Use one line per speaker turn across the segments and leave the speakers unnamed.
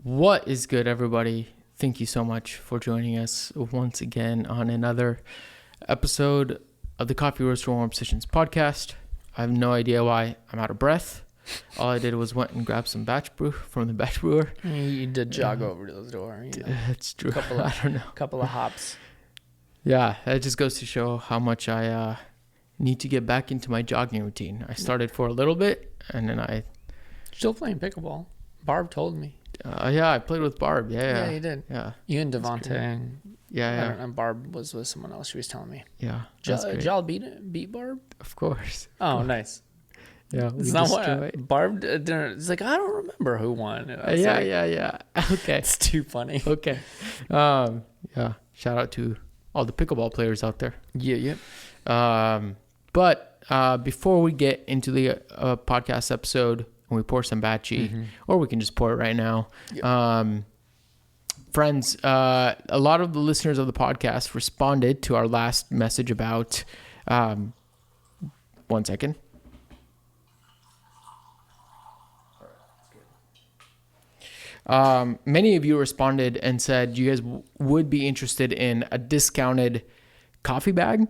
What is good, everybody? Thank you so much for joining us once again on another episode of the Coffee Roaster Warm Sessions podcast. I have no idea why I'm out of breath. All I did was went and grabbed some batch brew from the batch brewer.
You did jog over to the door. You know.
It's true.
I
don't know.
Couple of hops.
Yeah, it just goes to show how much I need to get back into my jogging routine. I started for a little bit, and then I...
Still playing pickleball. Barb told me.
Yeah, I played with Barb. Yeah,
you did.
Yeah.
You and Devontae. And
Yeah.
and Barb was with someone else. She was telling me.
Yeah.
Did y'all beat Barb?
Of course.
Oh, nice.
Yeah.
It's not what Barb didn't. It's like, I don't remember who won.
Yeah. Okay.
It's too funny.
Okay. Yeah. Shout out to all the pickleball players out there.
Yeah.
But before we get into the podcast episode, and we pour some batchy, or we can just pour it right now. Yep. Friends, a lot of the listeners of the podcast responded to our last message about, 1 second. Many of you responded and said you guys would be interested in a discounted coffee bag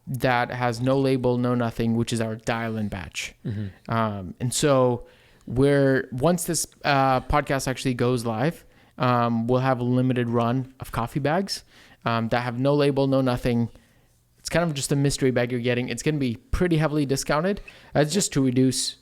that has no label, no nothing, which is our dial-in batch. And so once this podcast actually goes live, we'll have a limited run of coffee bags that have no label, no nothing. It's kind of just a mystery bag you're getting. It's going to be pretty heavily discounted. It's just to reduce,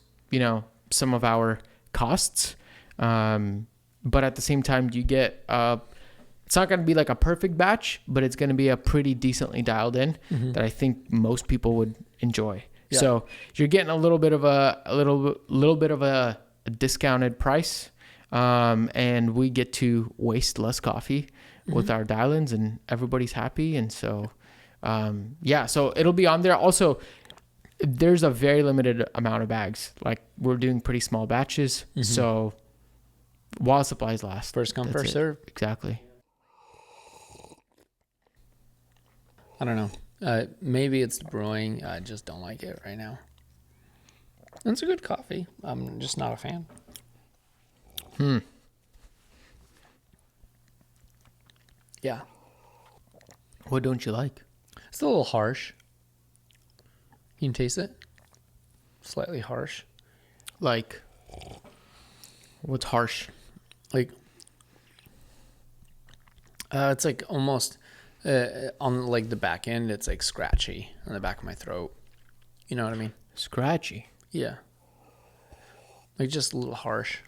some of our costs. But at the same time, you get... it's not going to be like a perfect batch, but it's going to be a pretty decently dialed in that I think most people would enjoy. Yeah. So you're getting a little bit of a discounted price, and we get to waste less coffee with our dial-ins, and everybody's happy. And so, so it'll be on there. Also, there's a very limited amount of bags. Like, we're doing pretty small batches, so while supplies last,
first come, first serve.
Exactly.
I don't know. Maybe it's the brewing. I just don't like it right now. It's a good coffee. I'm just not a fan. Yeah.
What don't you like?
It's a little harsh. You can taste it. Slightly harsh.
Like, what's harsh?
Like, it's like almost... on like the back end, it's like scratchy on the back of my throat. You know what I mean?
Scratchy?
Yeah. Like just a little harsh.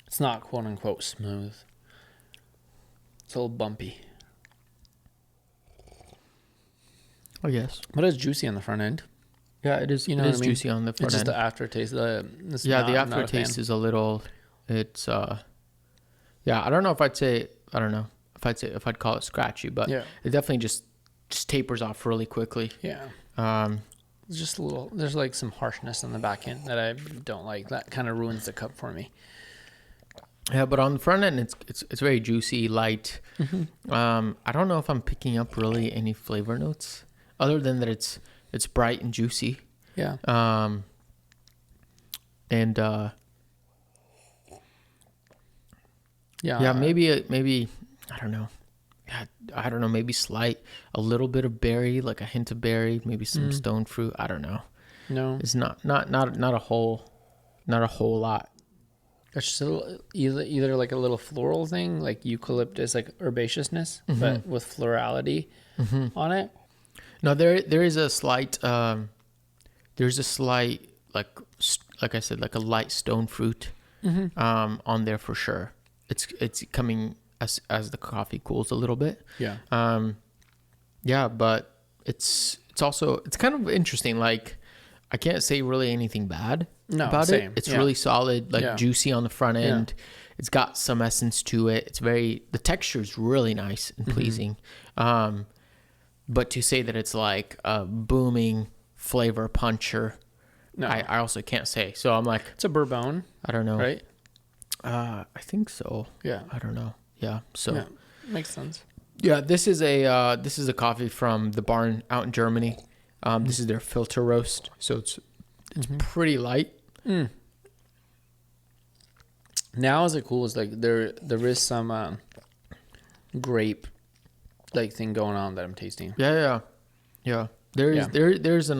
It's not quote unquote smooth. It's a little bumpy.
Oh, yes.
But it's juicy on the front end.
Yeah, it is. It is juicy on the front end.
It's just the aftertaste.
The aftertaste is a little... It's... I don't know if I'd say... I don't know. If I'd call it scratchy, but it definitely just tapers off really quickly.
Yeah. It's just a little, there's like some harshness on the back end that I don't like. That kind of ruins the cup for me.
Yeah, but on the front end, it's very juicy, light. I don't know if I'm picking up really any flavor notes other than that it's bright and juicy.
Yeah.
Maybe I don't know. I don't know. Maybe a little bit of berry, like a hint of berry, maybe some stone fruit. I don't know.
No,
it's not a whole lot.
It's just a little, either like a little floral thing, like eucalyptus, like herbaceousness, but with florality on it. No, there is a slight. There's a slight, like I said, like a light stone fruit on there for sure. It's coming as the coffee cools a little bit. Yeah. But it's also, it's kind of interesting. Like, I can't say really anything bad about it. It's really solid, juicy on the front end. Yeah. It's got some essence to it. The texture is really nice and pleasing. But to say that it's like a booming flavor puncher, I also can't say. So I'm like, it's a bourbon.
I don't know.
Right?
I think so.
Yeah.
I don't know. Yeah. So
makes sense.
Yeah, this is a coffee from the barn out in Germany. This is their filter roast, so it's pretty light.
Now is it cool is like there is some grape like thing going on that I'm tasting.
Yeah. There's an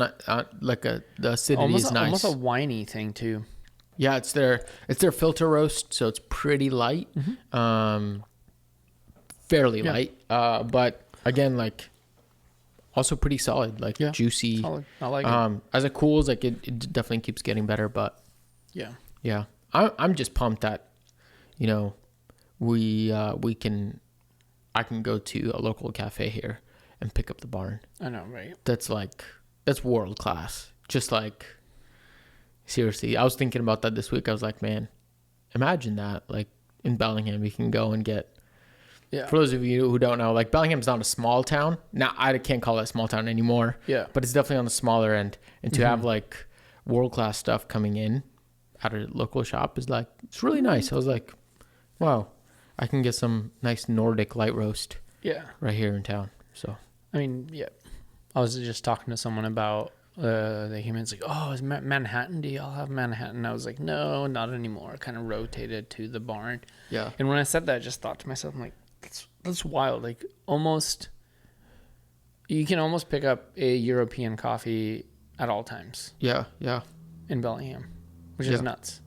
like the acidity is nice.
Almost a winey thing too.
Yeah, it's their filter roast, so it's pretty light, fairly light. But again, like also pretty solid, like juicy.
Solid. I like it.
As it cools, like it definitely keeps getting better. But yeah, I'm just pumped that I can go to a local cafe here and pick up the barn.
I know, right?
That's world class. Just like, seriously, I was thinking about that this week. I was like, man, imagine that. Like in Bellingham, you can go and get. Yeah. For those of you who don't know, like Bellingham's not a small town. Now I can't call it a small town anymore.
Yeah.
But it's definitely on the smaller end, and to have like world class stuff coming in at a local shop is like, it's really nice. I was like, wow, I can get some nice Nordic light roast.
Yeah.
Right here in town. So.
I mean, yeah. I was just talking to someone about the humans like, oh, is Manhattan? Do y'all have Manhattan? I was like, no, not anymore. Kind of rotated to the barn.
Yeah.
And when I said that, I just thought to myself, I'm like, that's wild. Like you can almost pick up a European coffee at all times.
Yeah.
In Bellingham, which is nuts.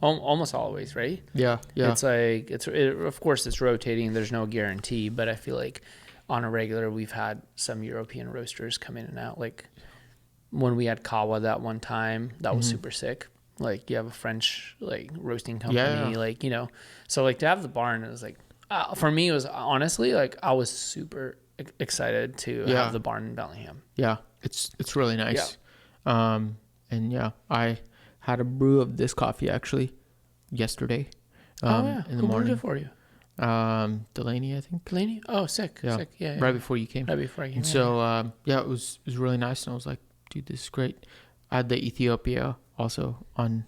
Almost always, right?
Yeah.
It's like of course it's rotating. There's no guarantee, but I feel like on a regular we've had some European roasters come in and out. Like when we had Kawa that one time, that was super sick. Like you have a French like roasting company, like so like to have the barn, it was like for me it was honestly like I was super excited to have the barn in Bellingham.
Yeah, it's really nice. Yeah. And I had a brew of this coffee actually yesterday. In the
Who
morning.
brewed it for you?
Delaney, I think.
Delaney? Oh, sick.
Yeah.
Sick. Yeah.
Right before you came. And so it was really nice, and I was like, dude, this is great. I had the Ethiopia also on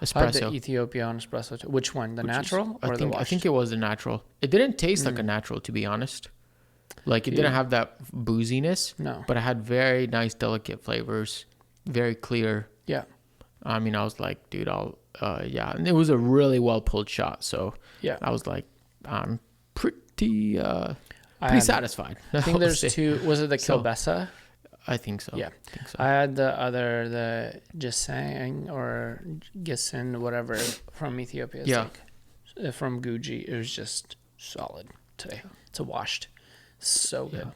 espresso.
I had the Ethiopia on espresso too. Which one? The natural or the washed?
I think it was the natural. It didn't taste like a natural, to be honest. Like it didn't have that booziness.
No.
But it had very nice, delicate flavors, very clear.
Yeah.
I mean, I was like, dude, and it was a really well pulled shot. So I was like, I'm pretty satisfied.
I think there's two. Was it the Kilbessa?
I think so.
Yeah. I had the Gisang or Gisin, whatever, from Ethiopia. It's like, from Guji. It was just solid today. It's a washed. So good.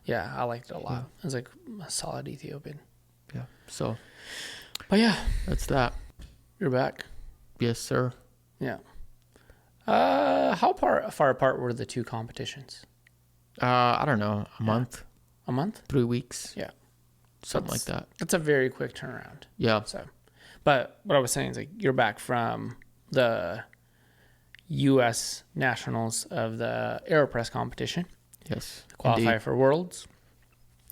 Yeah, I liked it a lot. It was like a solid Ethiopian.
Yeah. So.
But yeah.
That's that.
You're back.
Yes, sir.
Yeah. How far apart were the two competitions?
I don't know. A month.
A month?
3 weeks.
Yeah.
Something like that.
That's a very quick turnaround.
Yeah.
So, but what I was saying is like you're back from the U.S. Nationals of the Aeropress competition.
Yes.
Qualify for Worlds.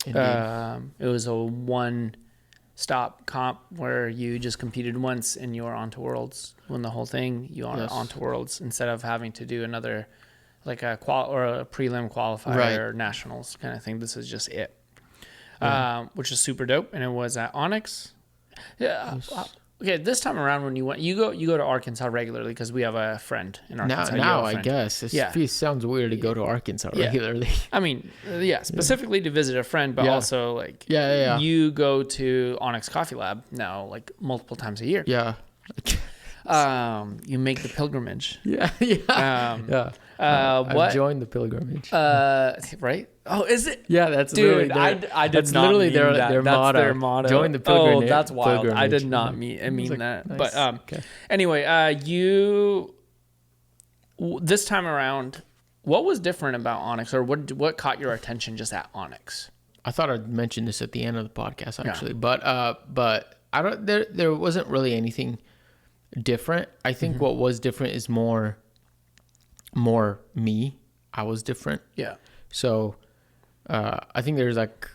Indeed.
It was a one-stop comp where you just competed once and you were on to Worlds. Won the whole thing. You are on to Worlds instead of having to do another like a prelim qualifier or nationals kind of thing. This is just it, which is super dope. And it was at Onyx. Yeah. Okay, this time around when you go to Arkansas regularly because we have a friend in Arkansas.
Now I guess it sounds weird to go to Arkansas regularly.
I mean, specifically to visit a friend, but also like you go to Onyx Coffee Lab now like multiple times a year.
Yeah.
You make the pilgrimage.
I've joined the pilgrimage.
Right? Oh, is it?
Yeah, that's
dude. I did
that's
not
literally
mean
their
that.
their
That's
motto.
their motto.
Join the pilgrimage.
Oh, that's wild.
Pilgrimage.
I did not mean that.
Nice.
But anyway, you this time around, what was different about Onyx, or what caught your attention just at Onyx?
I thought I'd mention this at the end of the podcast actually, but I don't. There wasn't really anything different. I think what was different is more me. I was different.
Yeah.
So I think there's like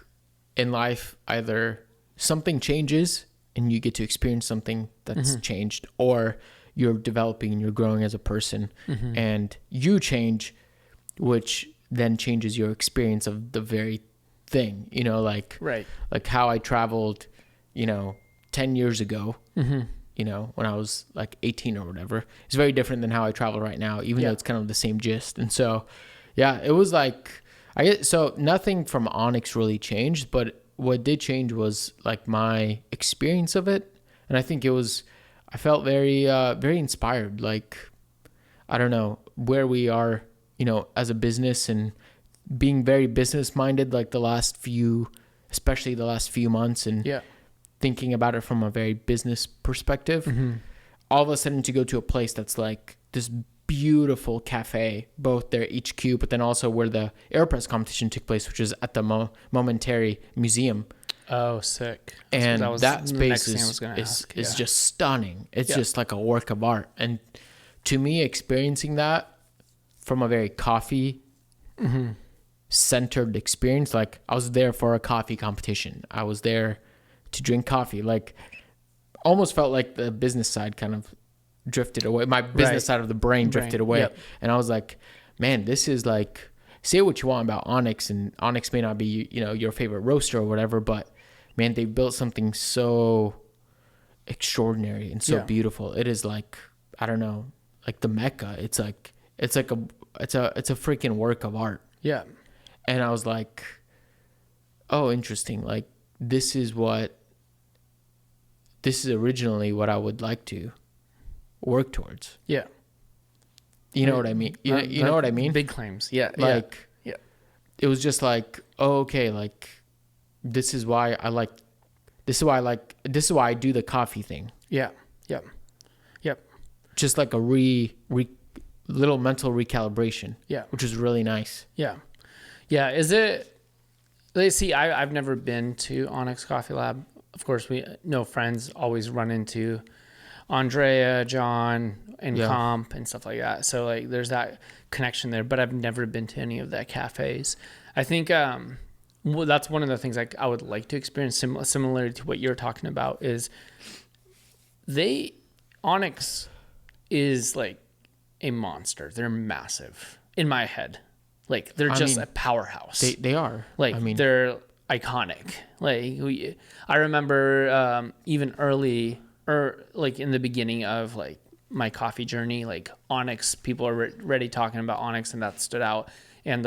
in life either something changes and you get to experience something that's changed, or you're developing and you're growing as a person and you change, which then changes your experience of the very thing, like how I traveled, 10 years ago when I was like 18 or whatever. It's very different than how I travel right now, even though it's kind of the same gist. And so, yeah, it was like, so nothing from Onyx really changed, but what did change was like my experience of it. And I think I felt very, very inspired. Like, I don't know where we are, as a business and being very business minded, like especially the last few months, and thinking about it from a very business perspective. All of a sudden to go to a place that's like this beautiful cafe, both their HQ, but then also where the Aeropress competition took place, which is at the Momentary Museum.
Oh, sick.
And that space is just stunning. It's just like a work of art. And to me, experiencing that from a very coffee centered experience, like I was there for a coffee competition. I was there to drink coffee. Like almost felt like the business side kind of drifted away. My business side of the brain drifted away. And I was like, man, this is like, say what you want about Onyx, and Onyx may not be, your favorite roaster or whatever, but man, they built something so extraordinary and so beautiful. It is like, I don't know, like the Mecca. It's a freaking work of art.
Yeah.
And I was like, oh, interesting. Like this is originally what I would like to work towards.
Yeah.
You know what I mean? You know what I mean?
Big claims. Yeah.
Like, it was just like, oh, okay. Like this is why I do the coffee thing.
Yeah. Yep.
Just like a little mental recalibration.
Yeah.
Which was really nice.
Yeah. Yeah. Is it, let's see, I've never been to Onyx Coffee Lab. Of course, we know friends always run into Andrea, John, and Comp and stuff like that. So like there's that connection there, but I've never been to any of that cafes. I think that's one of the things I would like to experience, similar to what you're talking about, is Onyx is like a monster. They're massive in my head. Like they're just a powerhouse.
They are.
Like they're iconic. Like I remember even early, or like in the beginning of like my coffee journey, like Onyx, people are already talking about Onyx, and that stood out. And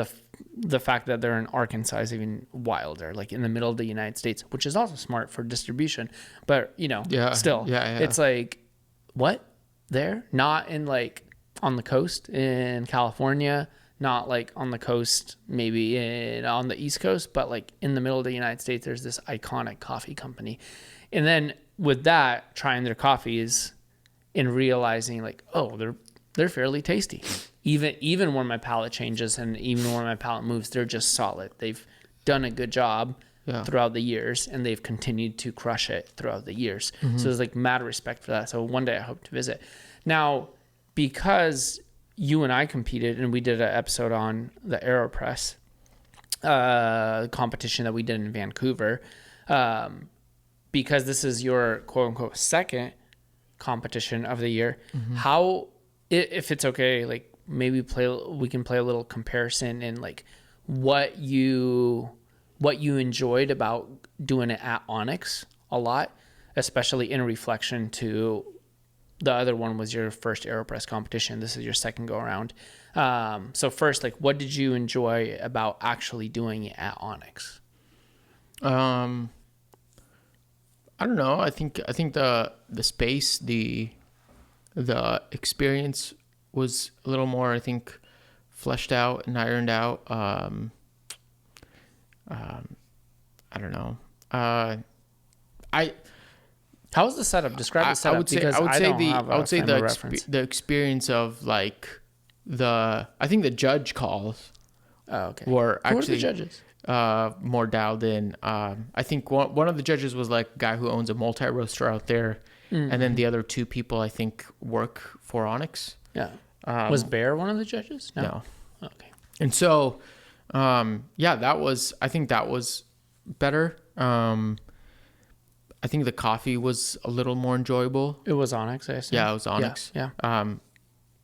the fact that they're in Arkansas is even wilder, like in the middle of the United States, which is also smart for distribution. But still, it's like, what? There? Not in like on the coast in California, not like on the coast, maybe on the East Coast, but like in the middle of the United States, there's this iconic coffee company. And then with that, trying their coffees and realizing like, oh, they're fairly tasty. Even when my palate changes and even when my palate moves, they're just solid. They've done a good job throughout the years, and they've continued to crush it throughout the years. So there's like mad respect for that. So one day I hope to visit. Now, because you and I competed and we did an episode on the Aeropress competition that we did in Vancouver, because this is your quote unquote second competition of the year, how, if it's okay, like maybe we can play a little comparison in like what you enjoyed about doing it at Onyx a lot, especially in reflection to the other one was your first Aeropress competition. This is your second go around. So first, like, what did you enjoy about actually doing it at Onyx?
I don't know. I think the space, the experience was a little more, I think, fleshed out and ironed out. I don't know.
How was the setup? Describe the setup.
I would say the experience of like I think the judge calls.
Oh, okay.
Were actually,
who were the judges?
More dialed in. I think one of the judges was like a guy who owns a multi-roaster out there, and then the other two people I think work for Onyx.
Yeah. Was Bear one of the judges?
No.
Okay.
And so, I think that was better. I think the coffee was a little more enjoyable.
It was Onyx, I assume.
Yeah, it was Onyx.
Yeah.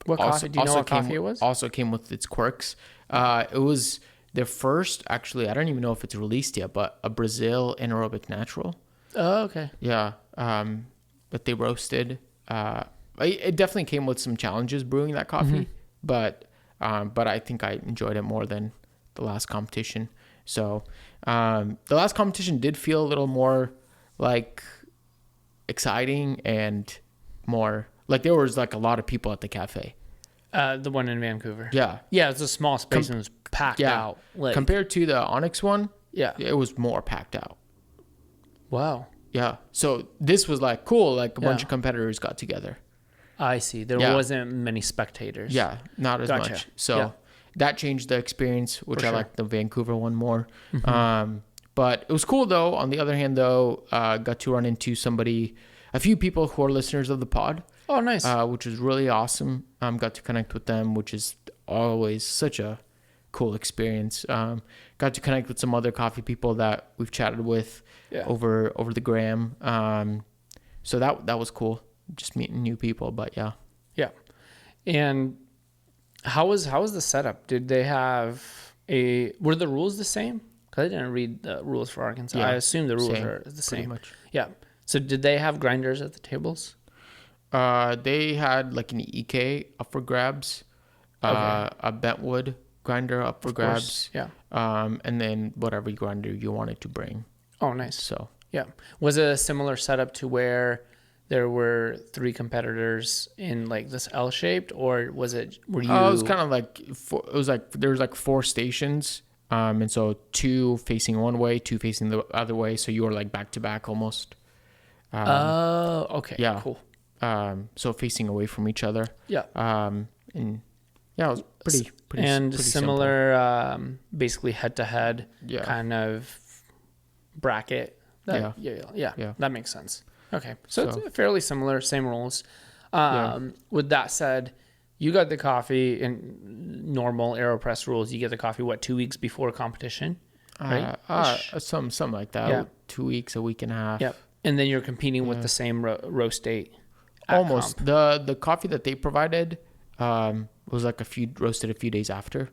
What coffee? Do you know what coffee it was?
Also came with its quirks. It was their first, actually, I don't even know if it's released yet, but a Brazil anaerobic natural.
Oh, okay.
Yeah. that they roasted. It definitely came with some challenges brewing that coffee, but I think I enjoyed it more than the last competition. So the last competition did feel a little more like exciting and more like there was like a lot of people at the cafe.
The one in Vancouver.
Yeah.
Yeah, it's a small space and it was packed out. Like,
compared to the Onyx one,
yeah,
it was more packed out.
Wow.
Yeah. So this was like cool, like a bunch of competitors got together.
I see. There wasn't many spectators.
Yeah, not as much. So that changed the experience, which I like the Vancouver one more. But it was cool though. On the other hand though, got to run into a few people who are listeners of the pod.
Oh, nice.
Which was really awesome. Got to connect with them, which is always such a cool experience. Got to connect with some other coffee people that we've chatted with over the gram. So that was cool, just meeting new people. But yeah.
And how was the setup? Did they have were the rules the same? Because I didn't read the rules for Arkansas. I assume the rules are the same. Pretty much. Yeah. So did they have grinders at the tables?
They had like an EK up for grabs, a bentwood grinder up for grabs.
Yeah.
And then whatever grinder you wanted to bring.
Oh, nice.
So
yeah. Was it a similar setup to where there were 3 competitors in like this L-shaped, or were you? It
was kind of like there was like 4 stations. And so 2 facing one way, 2 facing the other way. So you were like back to back almost.
Okay. Yeah. Cool.
So facing away from each other.
Yeah.
And yeah, it was pretty
and similar, basically head to head kind of bracket. Yeah. That makes sense. Okay. So it's fairly similar, same rules. With that said, you got the coffee in normal Aeropress rules. You get the coffee, 2 weeks before competition? Right?
Something like that. Yeah. 2 weeks, a week and a half.
Yep. And then you're competing with the same roast date.
Almost. The coffee that they provided was like roasted a few days after.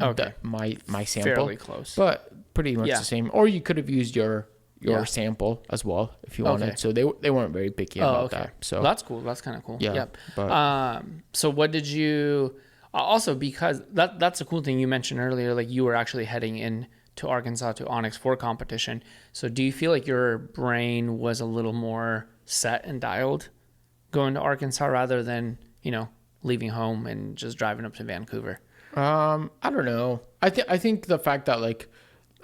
Okay.
My sample.
Fairly close.
But pretty much the same. Or you could have used your sample as well if you wanted. So they weren't very picky about that. So
well, that's cool. That's kind of cool.
Yeah.
Yep.
But,
so what did you also, because that's a cool thing you mentioned earlier, like you were actually heading in to Arkansas to Onyx for competition. So do you feel like your brain was a little more set and dialed going to Arkansas rather than, leaving home and just driving up to Vancouver?
I don't know. I think the fact that like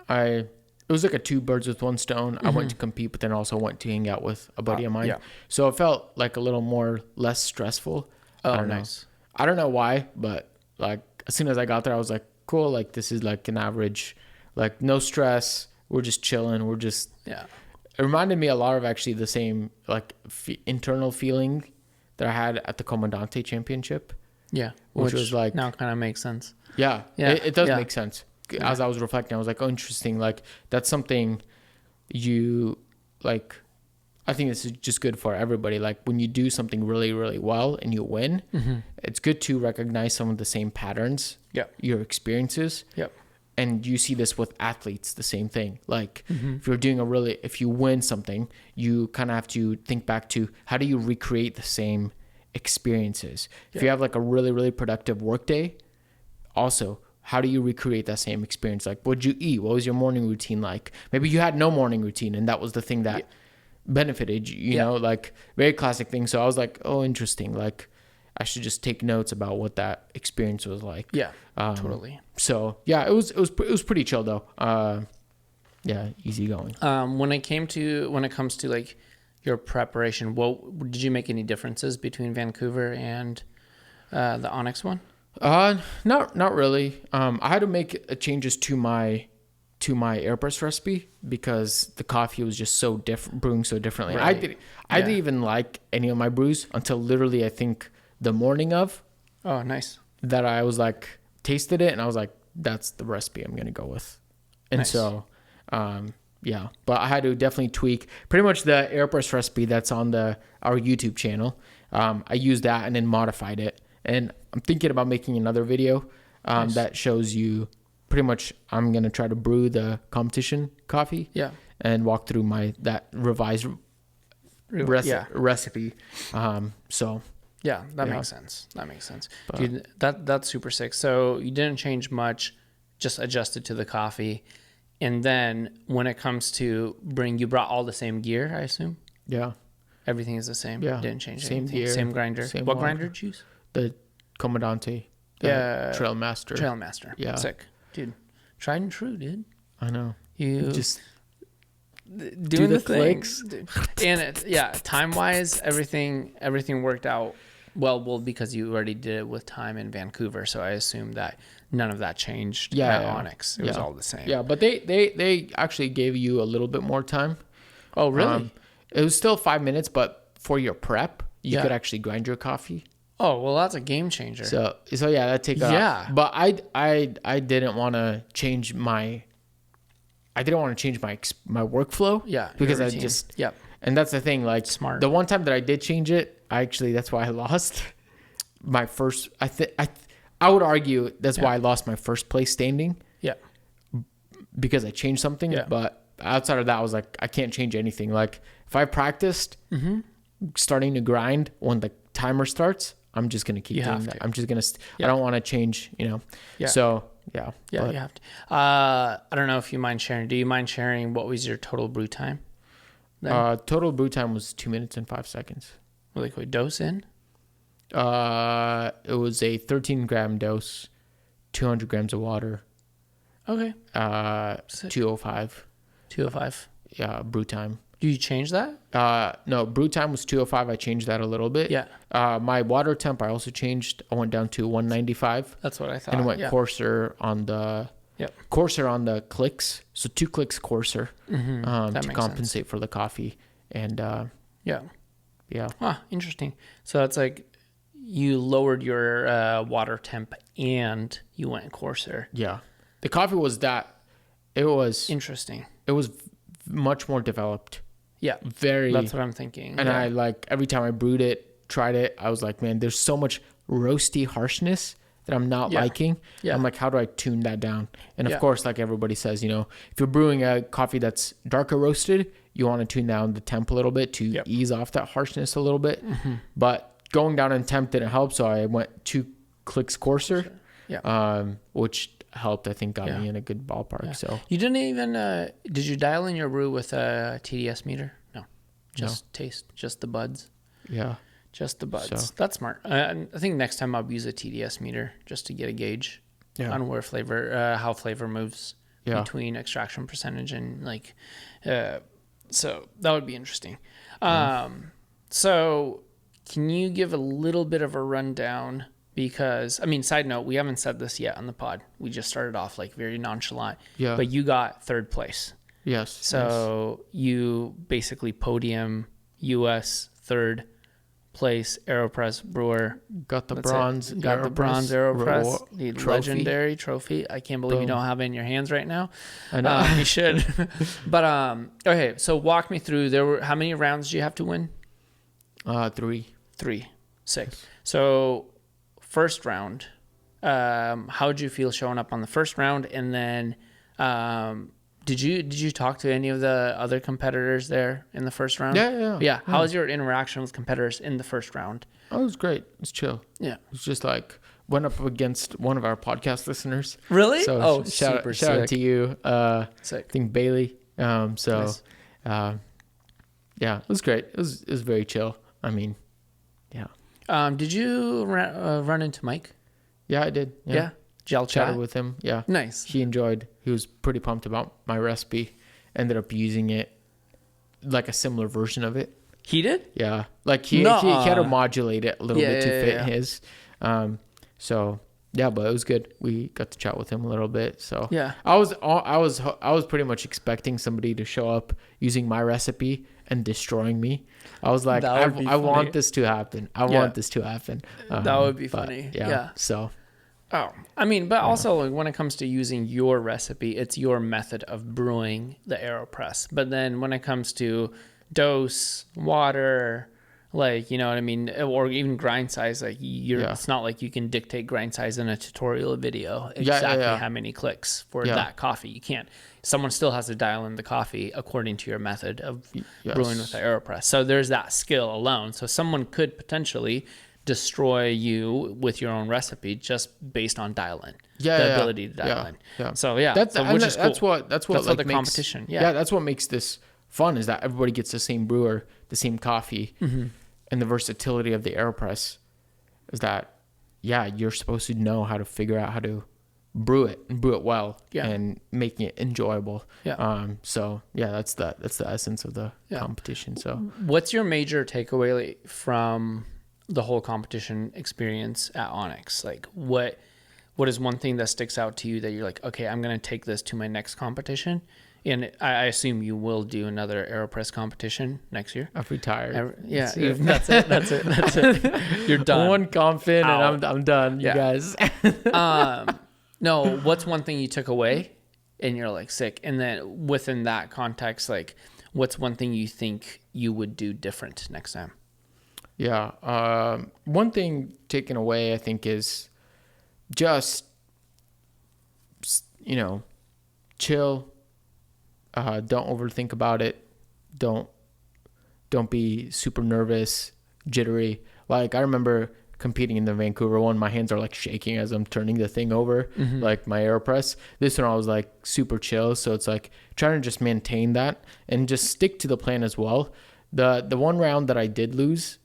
it was like a 2 birds with 1 stone. I went to compete, but then also went to hang out with a buddy of mine. Yeah. So it felt like a little less stressful.
Oh, nice.
I don't know why, but like as soon as I got there, I was like, cool. Like this is like an average, like no stress. We're just chilling. We're just, It reminded me a lot of actually the same like internal feeling that I had at the Comandante Championship.
Yeah.
Which was like,
now kind of makes sense.
Yeah. It does make sense. As I was reflecting, I was like, oh, interesting. Like that's something you like, I think this is just good for everybody. Like when you do something really, really well and you win, it's good to recognize some of the same patterns, your experiences.
Yep.
And you see this with athletes, the same thing. Like if you win something, you kind of have to think back to how do you recreate the same experiences? If you have like a really, really productive work day, also, how do you recreate that same experience? Like, what'd you eat? What was your morning routine like? Maybe you had no morning routine and that was the thing that benefited you, you know, like very classic thing. So I was like, oh, interesting. Like I should just take notes about what that experience was like.
Yeah, totally.
So yeah, it was pretty chill though. Easy going.
When it comes to like your preparation, did you make any differences between Vancouver and the Onyx one?
Not really. I had to make changes to my Aeropress recipe because the coffee was just so different, brewing so differently. Right. I didn't even like any of my brews until literally I think the morning of.
Oh, nice.
That I was like tasted it and I was like, that's the recipe I'm gonna go with. And so, but I had to definitely tweak pretty much the Aeropress recipe that's on our YouTube channel. I used that and then modified it. And I'm thinking about making another video that shows you pretty much I'm going to try to brew the competition coffee and walk through that revised recipe. So
yeah, that makes sense. But, dude, that's super sick. So you didn't change much, just adjusted to the coffee. And then when it comes to you brought all the same gear, I assume?
Yeah.
Everything is the same.
Yeah.
Didn't change
same
anything.
Gear,
same grinder. What
water.
grinder did you use?
The Commandante. Trailmaster.
Trailmaster.
Yeah.
Sick. Dude. Tried and true, dude.
I know.
You
just
doing the clicks. And time-wise, everything worked out well because you already did it with time in Vancouver. So I assume that none of that changed at Onyx. It was all the same.
Yeah, but they actually gave you a little bit more time.
Oh, really?
It was still 5 minutes, but for your prep, you could actually grind your coffee.
Oh, well, that's a game changer.
So yeah, that take off. But I didn't want to change my my workflow.
Yeah.
Because I just And that's the thing, like
smart.
The one time that I did change it, that's why I lost my first. I would argue that's why I lost my first place standing.
Yeah.
Because I changed something, but outside of that, I was like, I can't change anything. Like if I practiced starting to grind when the timer starts, I'm just gonna keep doing that. I'm just gonna. I don't want to change.
Yeah.
So yeah.
Yeah, you have to. I don't know if you mind sharing. Do you mind sharing what was your total brew time?
Total brew time was 2 minutes and 5 seconds.
Really quick dose in.
It was a 13-gram dose, 200 grams of water.
Okay.
205.
205.
Yeah, brew time.
Do you change that?
No, brew time was 205. I changed that a little bit.
Yeah.
My water temp I also changed. I went down to 195.
That's what I thought.
And went coarser on the clicks. So 2 clicks coarser to compensate for the coffee. And yeah.
Ah, interesting. So that's like you lowered your water temp and you went coarser.
Yeah. The coffee was it was
interesting.
It was much more developed.
Yeah. That's what I'm thinking.
And I every time I brewed it, tried it, I was like, man, there's so much roasty harshness that I'm not liking. Yeah. I'm like, how do I tune that down? And of course, like everybody says, if you're brewing a coffee that's darker roasted, you want to tune down the temp a little bit to ease off that harshness a little bit. Mm-hmm. But going down in temp didn't help. So I went 2 clicks coarser, which helped, I think, got me in a good ballpark. Yeah. So
you didn't even, did you dial in your brew with a TDS meter? No, just taste, just the buds.
Yeah.
Just the buds. So. That's smart. I think next time I'll use a TDS meter just to get a gauge on where how flavor moves between extraction percentage and so that would be interesting. So can you give a little bit of a rundown? Because, side note, we haven't said this yet on the pod. We just started off very nonchalant. Yeah. But you got 3rd place.
Yes.
So you basically podium U.S. 3rd place Aeropress brewer.
Got the bronze.
Got the bronze Aeropress, the legendary trophy. I can't believe you don't have it in your hands right now.
I know.
You should. But okay, so walk me through. How many rounds do you have to win?
3.
3. Sick. So first round, how did you feel showing up on the first round? And then did you talk to any of the other competitors there in the first round? Yeah. How was your interaction with competitors in the first round?
Oh, it was great. It was chill.
Yeah.
It was just went up against one of our podcast listeners.
Really?
So shout out to you.
Sick.
I think Bailey. Nice. It was great. It was very chill.
Did you run into Mike?
Yeah, I did.
Yeah. Gel
chatted with him. Yeah.
Nice.
He was pretty pumped about my recipe. Ended up using it a similar version of it.
He did?
Yeah. He had to modulate it a little bit to fit his. So yeah, but it was good. We got to chat with him a little bit. So
yeah,
I was pretty much expecting somebody to show up using my recipe and destroying me. I was like, I want this to happen. I want this to happen.
That would be funny.
Yeah. So.
Oh, but also when it comes to using your recipe, it's your method of brewing the Aeropress. But then when it comes to dose, water, Like, you know what I mean? Or even grind size. Like it's not like you can dictate grind size in a tutorial video exactly how many clicks for that coffee. You can't. Someone still has to dial in the coffee according to your method of brewing with the Aeropress. So there's that skill alone. So someone could potentially destroy you with your own recipe just based on dial-in. The ability to dial in. Yeah. So
that's
cool.
That's what like
the
makes,
competition.
That's what makes this fun, is that everybody gets the same brewer, the same coffee, and the versatility of the Aeropress is that you're supposed to know how to figure out how to brew it well and making it enjoyable. So that's the essence of the competition. So
what's your major takeaway from the whole competition experience at Onyx? Like what is one thing that sticks out to you that you're like, okay, I'm going to take this to my next competition? And I assume you will do another Aeropress competition next year.
I've retired.
That's it. You're done.
One comp in and I'm done, you guys.
No, what's one thing you took away and you're like sick? And then within that context, like what's one thing you think you would do different next time?
Yeah. One thing taken away, I think, is just, chill. Don't overthink about it. Don't be super nervous, jittery. Like I remember competing in the Vancouver one, my hands are like shaking as I'm turning the thing over, like my Aeropress. This one I was like super chill. So it's like trying to just maintain that and just stick to the plan as well. The one round that I did lose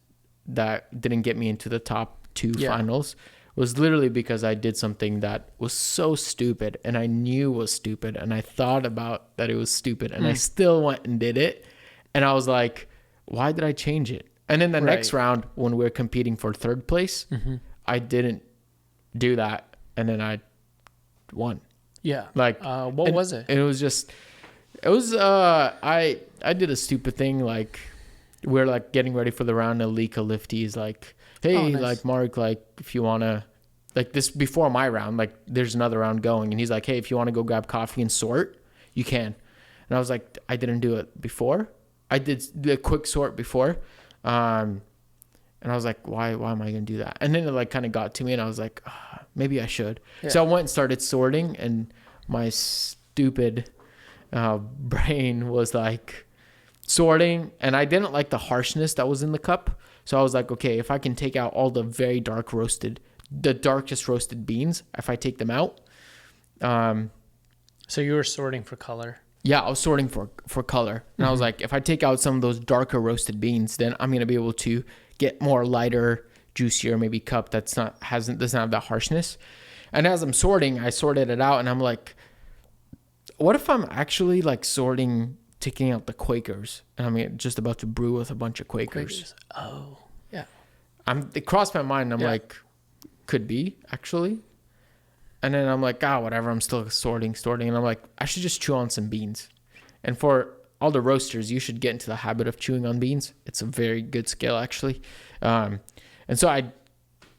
that didn't get me into the top 2 finals was literally because I did something that was so stupid and I knew was stupid and I thought about that it was stupid and I still went and did it. And I was like, why did I change it? And then the next round when we were competing for 3rd place, I didn't do that. And then I won.
Yeah.
Like,
what was it?
It was, I did a stupid thing. Like we're like getting ready for the round and Alika Lifty's like, hey, nice. Like Mark, like if you want to, like this before my round, like there's another round going. And he's like, hey, if you want to go grab coffee and sort, you can. And I was like, I didn't do it before. I did the quick sort before. And I was like, why am I going to do that? And then it like kind of got to me and I was like, maybe I should. Yeah. So I went and started sorting and my stupid brain was like sorting. And I didn't like the harshness that was in the cup. So I was like, okay, if I can take out all the very the darkest roasted beans, if I take them out.
So you were sorting for color?
Yeah, I was sorting for color. And I was like, if I take out some of those darker roasted beans, then I'm going to be able to get more lighter, juicier, maybe cup doesn't have that harshness. And as I'm sorting, I sorted it out and I'm like, what if I'm actually like taking out the Quakers, and I'm just about to brew with a bunch of Quakers.
Oh, yeah.
It crossed my mind. I'm like, could be actually. And then I'm like, whatever. I'm still sorting. And I'm like, I should just chew on some beans. And for all the roasters, you should get into the habit of chewing on beans. It's a very good skill actually. And so I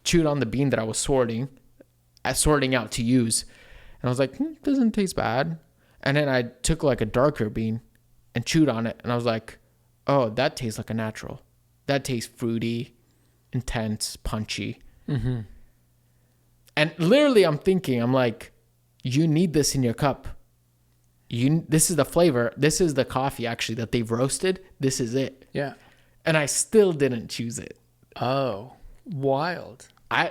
chewed on the bean that I was sorting out to use. And I was like, doesn't taste bad. And then I took like a darker bean and chewed on it. And I was like, oh, that tastes like a natural. That tastes fruity, intense, punchy. Mm-hmm. And literally I'm like, you need this in your cup. This is the flavor. This is the coffee actually that they've roasted. This is it.
Yeah. And
I still didn't choose it.
Oh, wild.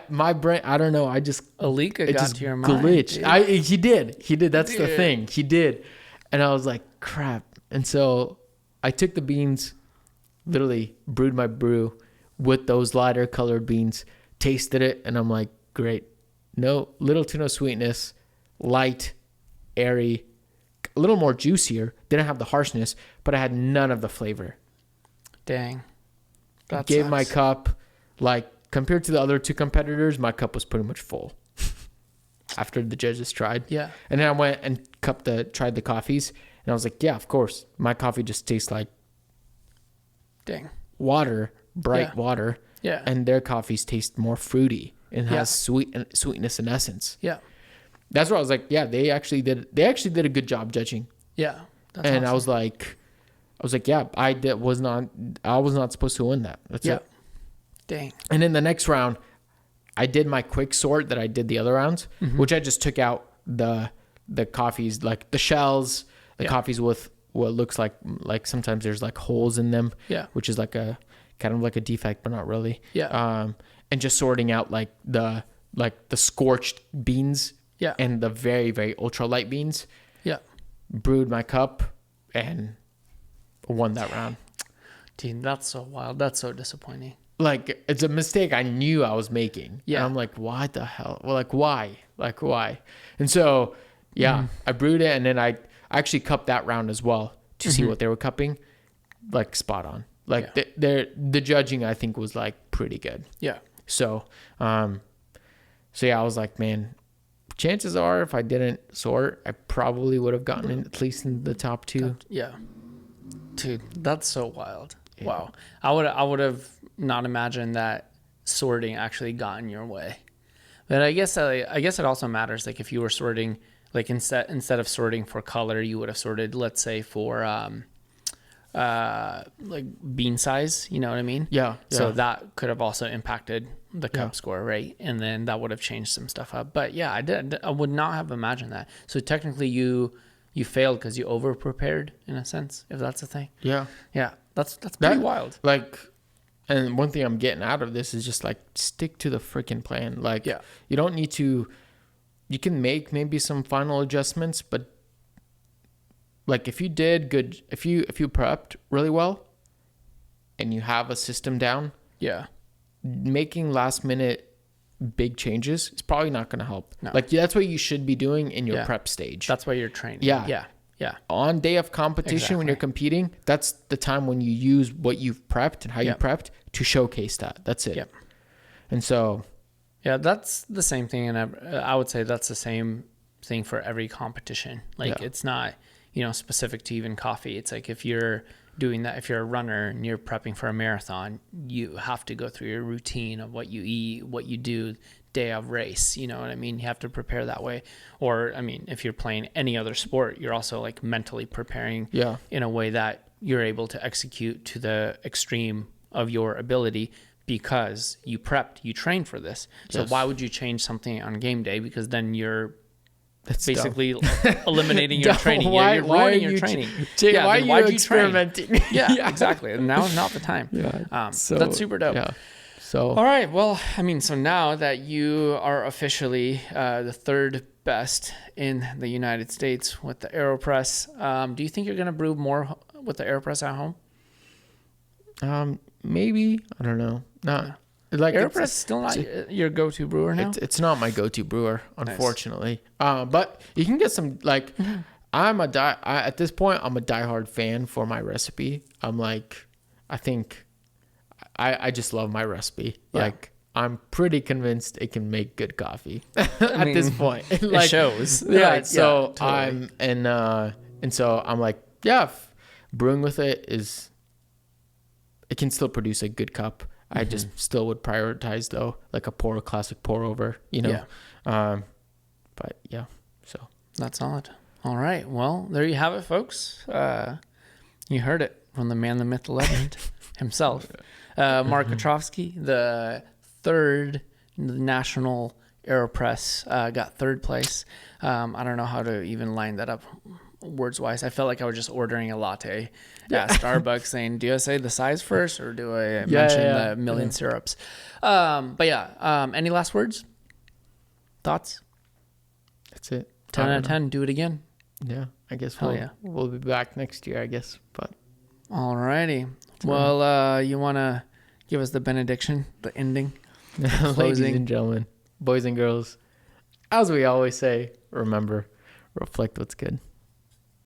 My brain, I don't know.
Alika got to your mind.
Glitched. He did. That's the thing. He did. And I was like, crap. And so I took the beans, literally brewed my brew with those lighter colored beans, tasted it, and I'm like, great. Little to no sweetness, light, airy, a little more juicier. Didn't have the harshness, but I had none of the flavor.
Dang.
That gave sucks. My cup, like, compared to the other 2 competitors, my cup was pretty much full after the judges tried.
Yeah.
And then I went and tried the coffees, and I was like, yeah, of course. My coffee just tastes like water, bright water.
Yeah.
And their coffees taste more fruity and has sweetness and essence.
Yeah.
That's where I was like, yeah, they actually did a good job judging.
Yeah.
That's awesome. I was like, I was like, yeah, I was not supposed to win that. That's it.
Dang.
And in the next round, I did my quick sort that I did the other rounds, which I just took out the coffees, like the shells, the coffees with what looks like sometimes there's like holes in them, which is like a kind of like a defect, but not really. And just sorting out like the scorched beans and the very, very ultra light beans. Brewed my cup and won that round.
Dude, that's so wild. That's so disappointing.
Like, it's a mistake I knew I was making. Yeah. And I'm like, why the hell? Well, like, why? Like, why? And so, I brewed it, and then I actually cupped that round as well to see what they were cupping. Like, spot on. Like, the judging, I think, was, like, pretty good.
Yeah.
So, I was like, man, chances are if I didn't sort, I probably would have gotten in, at least in the top 2.
Yeah. Dude, that's so wild. Yeah. Wow. I would have not imagined that sorting actually got in your way. But I guess it also matters. Like if you were sorting, like instead of sorting for color, you would have sorted, let's say, for like bean size. You know what I mean?
Yeah.
So that could have also impacted the cup score, right? And then that would have changed some stuff up. But yeah, I would not have imagined that. So technically, you failed because you over prepared in a sense, if that's a thing.
Yeah.
Yeah. That's pretty wild.
Like, and one thing I'm getting out of this is just like stick to the freaking plan. Like, you don't need to. You can make maybe some final adjustments, but like if you did good, if you prepped really well, and you have a system down, making last minute big changes is probably not going to help. No. Like that's what you should be doing in your prep stage.
That's why you're training.
Yeah. On day of competition, when you're competing, that's the time when you use what you've prepped and how you prepped to showcase that. That's it. Yep. And so,
that's the same thing, and I would say that's the same thing for every competition. Like it's not, specific to even coffee. It's like if you're doing that, if you're a runner and you're prepping for a marathon, you have to go through your routine of what you eat, what you do day of race. You know what I mean? You have to prepare that way. Or, I mean, if you're playing any other sport, you're also like mentally preparing in a way that you're able to execute to the extreme of your ability because you prepped, you trained for this. So why would you change something on game day? Because then you're basically eliminating your training. You're ruining your training.
Why are you experimenting?
Exactly. And now is not the time. So that's super dope.
Yeah. So
all right. Well, I mean, so now that you are officially the third best in the United States with the Aeropress, do you think you're going to brew more with the Aeropress at home?
Maybe. I don't know. Not like
Aeropress still not your go-to brewer now.
It's not my go-to brewer, unfortunately. Nice. But you can get some like. At this point, I'm a diehard fan for my recipe. I'm like, I think. I just love my recipe. Like I'm pretty convinced it can make good coffee at this point.
Like, it shows.
So
totally.
and so I'm like, brewing with it it can still produce a good cup. I just still would prioritize though, like a classic pour over, but so
that's solid. All right. Well, there you have it, folks. You heard it from the man, the myth, the legend himself. Mark Kotrovsky, the third national Aeropress, got third place. I don't know how to even line that up words wise. I felt like I was just ordering a latte at Starbucks saying, do I say the size first or do I mention the million syrups? Any last words? Thoughts?
That's it.
10 out of 10. Do it again.
Yeah, I guess we'll be back next year, I guess. But
alrighty. Well, you want to give us the benediction, the ending,
the ladies and gentlemen, boys and girls, as we always say, remember, reflect what's good.